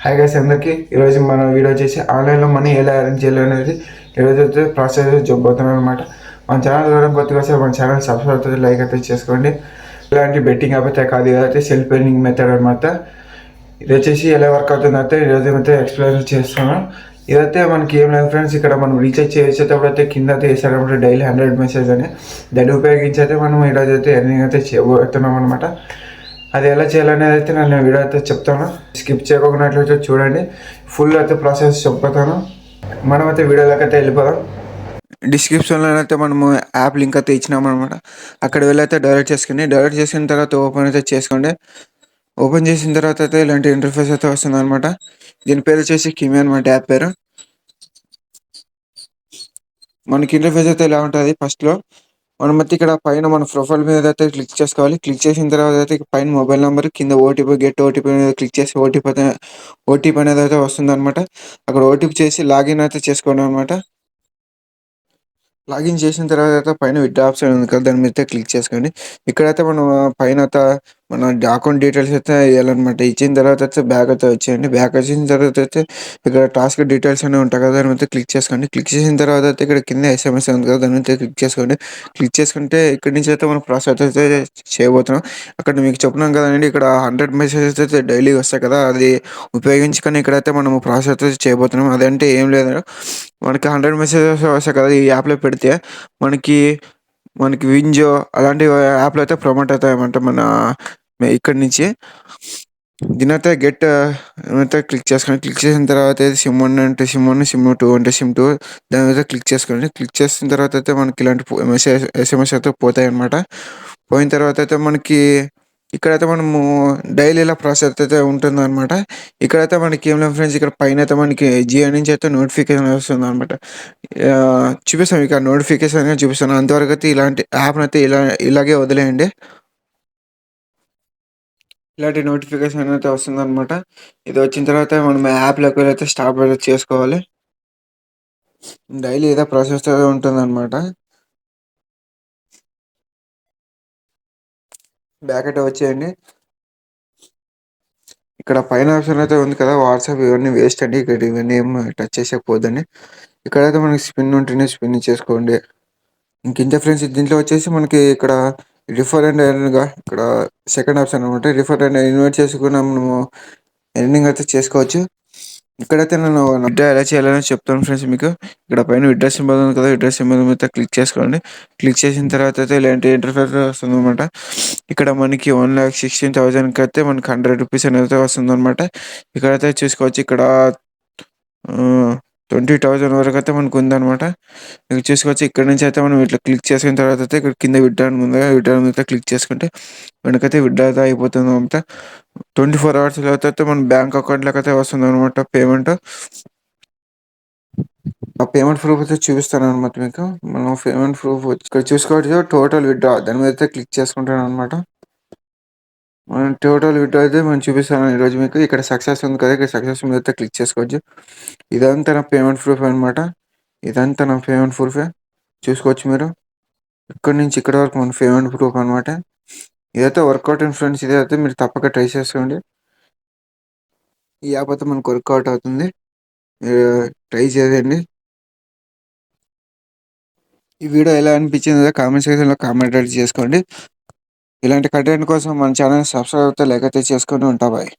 Hi guys అందరికీ ఈరోజు మనం వీడియో చేసి ఆన్లైన్లో మనీ ఎలా అరేంజ్ చేయాలనేది ఈరోజు అయితే ప్రాసెస్ చెప్పబోతున్నాం అనమాట. మన ఛానల్ ద్వారా కొత్తగా వస్తే మన ఛానల్ సబ్స్క్రైబ్ అవుతుంది, లైక్ అయితే చేసుకోండి. ఇలాంటి బెట్టింగ్ యాప్ అయితే కాదు, ఇదైతే సెల్ఫ్ ఎర్నింగ్ మెథడ్ అనమాట. ఇది వచ్చేసి ఎలా వర్క్ అవుతుంది అయితే ఈరోజు అయితే ఎక్స్ప్లెయిన్ చేస్తున్నాం. ఇదైతే మనకి ఏం లేదు ఫ్రెండ్స్, ఇక్కడ మనం రీఛార్జ్ చేసేటప్పుడు అయితే కింద అయితే వేసారనమాట డైలీ 100 మెసేజ్ అని. దాన్ని ఉపయోగించి అయితే మనం ఈరోజు అయితే ఎర్నింగ్ అయితే చేయబోతున్నాం అనమాట. అది ఎలా చేయాలనేది అయితే నేను వీడియో అయితే చెప్తాను, స్కిప్ చేయకపోయినట్లయితే చూడండి. ఫుల్ అయితే ప్రాసెస్ చెప్తాను. మనమైతే వీడియోలోకి అయితే వెళ్ళిపోదాం. డిస్క్రిప్షన్లో అయితే మనము యాప్ లింక్ అయితే ఇచ్చినాం అనమాట. అక్కడ వెళ్ళైతే డౌన్లోడ్ చేసుకున్న తర్వాత ఓపెన్ అయితే చేసుకోండి. ఓపెన్ చేసిన తర్వాత అయితే ఇలాంటి ఇంటర్ఫేస్ అయితే వస్తుంది అనమాట. దీని పేరు వచ్చేసి కిమి అనమాట, యాప్ పేరు. మనకి ఇంటర్ఫేస్ అయితే ఇలా ఉంటుంది. ఫస్ట్లో మనమైతే ఇక్కడ పైన మన ప్రొఫైల్ మీద అయితే క్లిక్ చేసుకోవాలి. క్లిక్ చేసిన తర్వాత అయితే పైన మొబైల్ నెంబర్, కింద ఓటీపీ, గెట్ ఓటీపీ మీద క్లిక్ చేసి ఓటీపీ అనేది అయితే వస్తుంది అనమాట. అక్కడ ఓటీపీ చేసి లాగిన్ అయితే చేసుకోండి అనమాట. లాగిన్ చేసిన తర్వాత పైన విత్ ఆప్షన్ ఉంది కదా, దాని మీద క్లిక్ చేసుకోండి. ఇక్కడైతే మనం పైన మన అకౌంట్ డీటెయిల్స్ అయితే వేయాలన్నమాట. ఇచ్చిన తర్వాత అయితే బ్యాక్ అయితే వచ్చేయండి. బ్యాక్ వచ్చిన తర్వాత అయితే ఇక్కడ టాస్క్ డీటెయిల్స్ అనేవి ఉంటాయి కదా, దాని మీద క్లిక్ చేసుకోండి. క్లిక్ చేసిన తర్వాత అయితే ఇక్కడ కింద ఎస్ఎంఎస్ ఉంది కదా, దాని మీద క్లిక్ చేసుకోండి. క్లిక్ చేసుకుంటే ఇక్కడి నుంచి అయితే మనం ప్రాసెస్ అయితే చేయబోతున్నాం. అక్కడ మీకు చెప్పినాం కదండి, ఇక్కడ 100 మెసేజెస్ అయితే డైలీ వస్తాయి కదా, అది ఉపయోగించుకొని ఇక్కడైతే మనం ప్రాసెస్ అయితే చేయబోతున్నాం. అదంటే ఏం లేదు, మనకి 100 మెసేజెస్ వస్తాయి కదా, ఈ యాప్లో పెడితే మనకి మనకి వింజో అలాంటి యాప్లు అయితే ప్రమోట్ అవుతాయి అన్నమాట. ఇక్కడి నుంచి దీనైతే గెట్ అయితే క్లిక్ చేసుకోండి. క్లిక్ చేసిన తర్వాత అయితే సిమ్ 1 అంటే సిమ్ 1, సిమ్ 2 అంటే సిమ్ 2, దాని మీద క్లిక్ చేసుకోండి. క్లిక్ చేసిన తర్వాత అయితే మనకి ఇలాంటి ఎస్ఎంఎస్ అయితే పోతాయి అన్నమాట. పోయిన తర్వాత అయితే మనకి ఇక్కడైతే మనము డైలీ ఇలా ప్రాసెస్ అయితే ఉంటుందన్నమాట. ఇక్కడైతే మనకి ఏం లేదు ఫ్రెండ్స్, ఇక్కడ పైన అయితే మనకి జియో నుంచి అయితే నోటిఫికేషన్ వస్తుంది అనమాట. చూపిస్తాను మీకు, ఆ నోటిఫికేషన్ చూపిస్తాను. అంతవరకు అయితే ఇలాంటి యాప్ని అయితే ఇలాగే వదిలేయండి. ఇలాంటి నోటిఫికేషన్ అయితే వస్తుందన్నమాట. ఇది వచ్చిన తర్వాత మనం యాప్లోకి అయితే స్టాప్ అయితే చేసుకోవాలి. డైలీ ఏదో ప్రాసెస్ అయితే ఉంటుందన్నమాట. బ్యాక్ అయితే వచ్చేయండి. ఇక్కడ పైన ఆప్షన్ అయితే ఉంది కదా, వాట్సాప్, ఇవన్నీ వేస్ట్ అండి. ఇక్కడ ఇవన్నీ ఏం టచ్ చేసేకపోద్దండి. ఇక్కడైతే మనకి స్పిన్ ఉంటేనే స్పిన్ చేసుకోండి. ఇంత ఫ్రెండ్స్, దీంట్లో వచ్చేసి మనకి ఇక్కడ రిఫర్ అండ్ ఎర్న్గా ఇక్కడ సెకండ్ ఆప్షన్ అనమాట. రిఫర్ అండ్ ఇన్వైట్ చేసుకున్న మనము ఎర్నింగ్ అయితే చేసుకోవచ్చు. ఇక్కడైతే నేను విత్డ్రా ఎలా చేయాలని చెప్తాను ఫ్రెండ్స్ మీకు. ఇక్కడ పైన విత్డ్రా సింబల్ ఉంది కదా, విత్డ్రా సింబల్ మీద క్లిక్ చేసుకోండి. క్లిక్ చేసిన తర్వాత అయితే ఇలాంటి ఇంటర్ఫేస్ వస్తుంది అనమాట. ఇక్కడ మనకి 1,16,000కి అయితే మనకి 100 రూపీస్ అనేది వస్తుంది అనమాట. ఇక్కడైతే చూసుకోవచ్చు. ఇక్కడ 20,000 వరకు అయితే మనకు ఉందన్నమాట. ఇక్కడ చూసుకోవచ్చు. ఇక్కడ నుంచి అయితే మనం ఇట్లా క్లిక్ చేసిన తర్వాత అయితే ఇక్కడ కింద విత్డ్రా ఉంది, విత్డ్రా మీద క్లిక్ చేసుకుంటే మనకైతే విత్డ్రా అయితే అయిపోతుంది అనమాట. 24 అవర్స్లో అయితే మన బ్యాంక్ అకౌంట్లోకి అయితే వస్తుంది అనమాట పేమెంట్. ఆ పేమెంట్ ప్రూఫ్ అయితే చూపిస్తాను అనమాట మీకు. మనం పేమెంట్ ప్రూఫ్ ఇక్కడ చూసుకోవచ్చు, టోటల్ విత్డ్రా, దాని మీద అయితే క్లిక్ చేసుకుంటాను అనమాట. మనం టోటల్ విత్డ్రా అయితే మనం చూపిస్తాను ఈరోజు మీకు. ఇక్కడ సక్సెస్ ఉంది కదా, ఇక్కడ సక్సెస్ మీద అయితే క్లిక్ చేసుకోవచ్చు. ఇదంతా నా పేమెంట్ ప్రూఫ్ అనమాట. ఇదంతా నా పేమెంట్ ప్రూఫే చూసుకోవచ్చు మీరు. ఇక్కడ నుంచి ఇక్కడ వరకు మన పేమెంట్ ప్రూఫ్ అనమాట. ఇదైతే వర్కౌట్ అండ్ ఫ్రెండ్స్, ఇదైతే మీరు తప్పక ట్రై చేసుకోండి. ఈ యాప్ అయితే మనకు వర్కౌట్ అవుతుంది, ట్రై చేయండి. ఈ వీడియో ఎలా అనిపించిందో కామెంట్ సెక్షన్లో కామెంట్ చేసుకోండి. ఇలాంటి కంటెంట్ కోసం మన ఛానల్ సబ్స్క్రైబ్ అయితే లైక్ అయితే చేసుకొని ఉంటా. బాయ్.